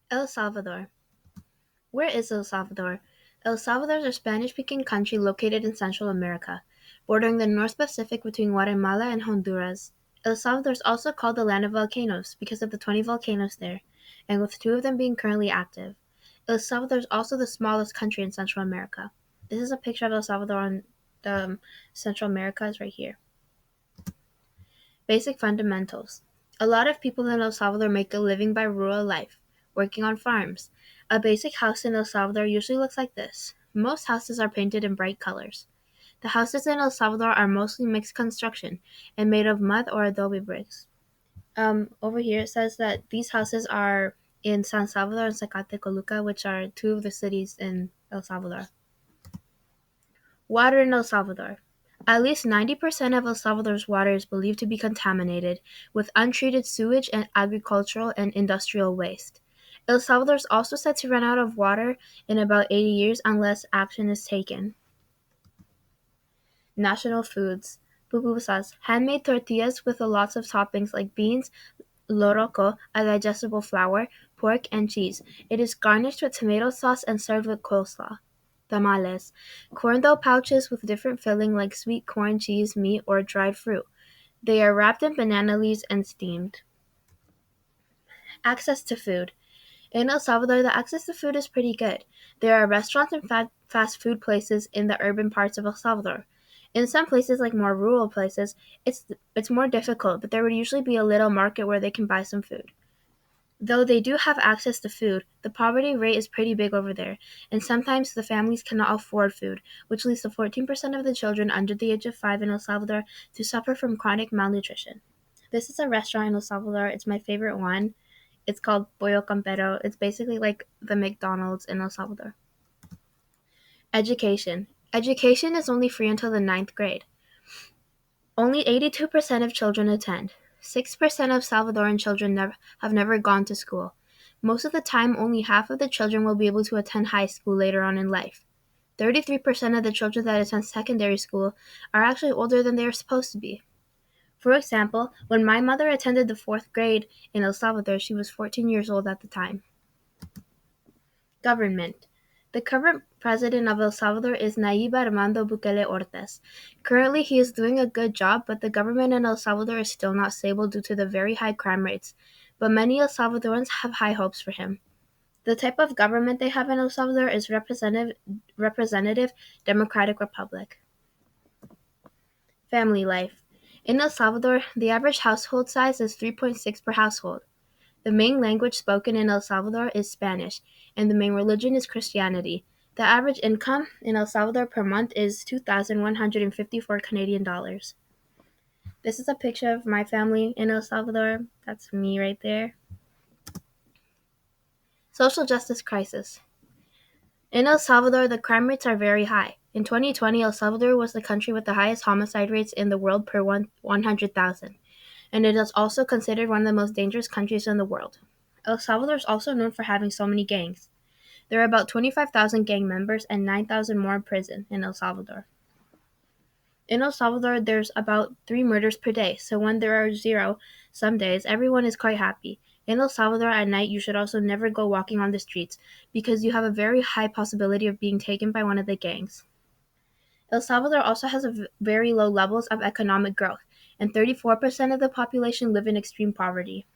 El Salvador. Where is El Salvador? El Salvador is a Spanish-speaking country located in Central America, bordering the North Pacific between Guatemala and Honduras. El Salvador is also called the land of volcanoes because of the 20 volcanoes there, and with 2 of them being currently active. El Salvador is also the smallest country in Central America. This is a picture of El Salvador on the Central America is right here. Basic fundamentals. A lot of people in El Salvador make a living by rural life, working on farms. A basic house in El Salvador usually looks like this. Most houses are painted in bright colors. The houses in El Salvador are mostly mixed construction and made of mud or adobe bricks. Over here it says that these houses are in San Salvador and Zacatecoluca, which are 2 of the cities in El Salvador. Water in El Salvador. At least 90% of El Salvador's water is believed to be contaminated with untreated sewage and agricultural and industrial waste. El Salvador is also said to run out of water in about 80 years unless action is taken. National foods. Pupusas, handmade tortillas with lots of toppings like beans, loroco, a digestible flour, pork, and cheese. It is garnished with tomato sauce and served with coleslaw. Tamales, corn dough pouches with different filling like sweet corn, cheese, meat, or dried fruit. They are wrapped in banana leaves and steamed. Access to food. In El Salvador, the access to food is pretty good. There are restaurants and fast food places in the urban parts of El Salvador. In some places, like more rural places, it's more difficult, but there would usually be a little market where they can buy some food. Though they do have access to food, the poverty rate is pretty big over there, and sometimes the families cannot afford food, which leads to 14% of the children under the age of 5 in El Salvador to suffer from chronic malnutrition. This is a restaurant in El Salvador. It's my favorite one. It's called Pollo Campero. It's basically like the McDonald's in El Salvador. Education. Education is only free until the 9th grade. Only 82% of children attend. 6% of Salvadoran children have never gone to school. Most of the time, only half of the children will be able to attend high school later on in life. 33% of the children that attend secondary school are actually older than they are supposed to be. For example, when my mother attended the 4th grade in El Salvador, she was 14 years old at the time. Government. The current president of El Salvador is Nayib Armando Bukele Ortez. Currently, he is doing a good job, but the government in El Salvador is still not stable due to the very high crime rates. But many El Salvadorans have high hopes for him. The type of government they have in El Salvador is representative democratic republic. Family life. In El Salvador, the average household size is 3.6 per household. The main language spoken in El Salvador is Spanish, and the main religion is Christianity. The average income in El Salvador per month is 2,154 Canadian dollars. This is a picture of my family in El Salvador. That's me right there. Social justice crisis. In El Salvador, the crime rates are very high. In 2020, El Salvador was the country with the highest homicide rates in the world per 100,000, and it is also considered one of the most dangerous countries in the world. El Salvador is also known for having so many gangs. There are about 25,000 gang members and 9,000 more in prison in El Salvador. In El Salvador, there's about 3 murders per day, so when there are 0 some days, everyone is quite happy. In El Salvador at night, you should also never go walking on the streets because you have a very high possibility of being taken by one of the gangs. El Salvador also has very low levels of economic growth, and 34% of the population live in extreme poverty.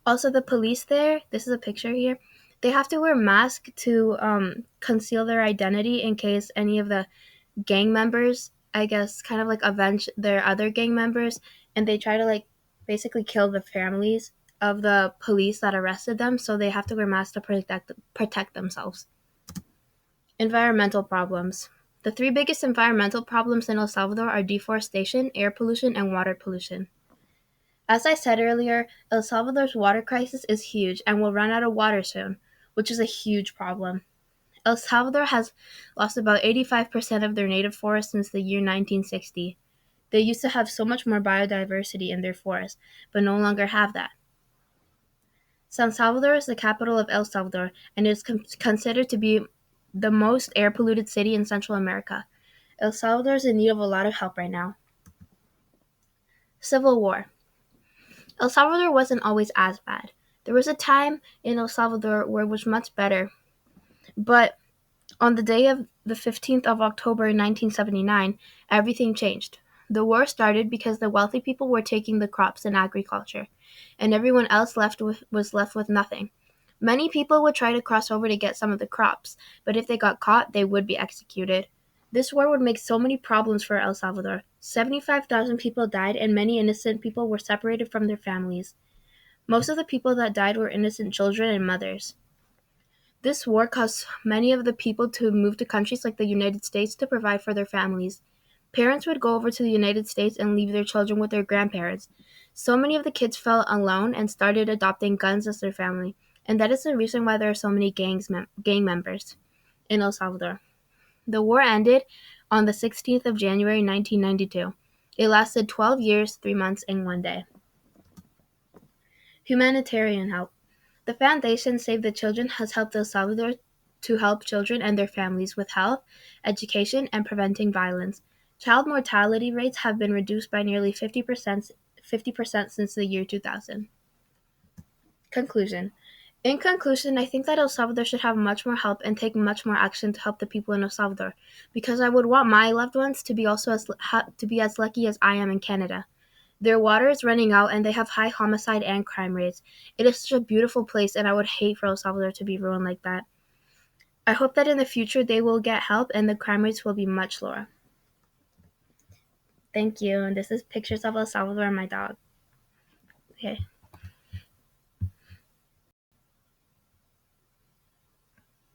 Also, the police there, this is a picture here, they have to wear masks to conceal their identity in case any of the gang members, I guess, kind of like avenge their other gang members, and they try to like basically kill the families of the police that arrested them, so they have to wear masks to protect themselves. Environmental problems. The 3 biggest environmental problems in El Salvador are deforestation, air pollution, and water pollution. As I said earlier, El Salvador's water crisis is huge and will run out of water soon, which is a huge problem. El Salvador has lost about 85% of their native forests since the year 1960. They used to have so much more biodiversity in their forests, but no longer have that. San Salvador is the capital of El Salvador and is considered to be the most air-polluted city in Central America. El Salvador is in need of a lot of help right now. Civil War. El Salvador wasn't always as bad. There was a time in El Salvador where it was much better, but on the day of the 15th of October 1979, everything changed. The war started because the wealthy people were taking the crops and agriculture, and everyone else was left with nothing. Many people would try to cross over to get some of the crops, but if they got caught, they would be executed. This war would make so many problems for El Salvador. 75,000 people died, and many innocent people were separated from their families. Most of the people that died were innocent children and mothers. This war caused many of the people to move to countries like the United States to provide for their families. Parents would go over to the United States and leave their children with their grandparents. So many of the kids felt alone and started adopting guns as their family, and that is the reason why there are so many gang members in El Salvador. The war ended on the 16th of January 1992. It lasted 12 years, 3 months, and 1 day. Humanitarian Help. The foundation Save the Children has helped El Salvador to help children and their families with health, education, and preventing violence. Child mortality rates have been reduced by nearly 50% since the year 2000. Conclusion. In conclusion, I think that El Salvador should have much more help and take much more action to help the people in El Salvador, because I would want my loved ones to be as lucky as I am in Canada. Their water is running out and they have high homicide and crime rates. It is such a beautiful place, and I would hate for El Salvador to be ruined like that. I hope that in the future they will get help and the crime rates will be much lower. Thank you. And this is pictures of El Salvador and my dog. Okay.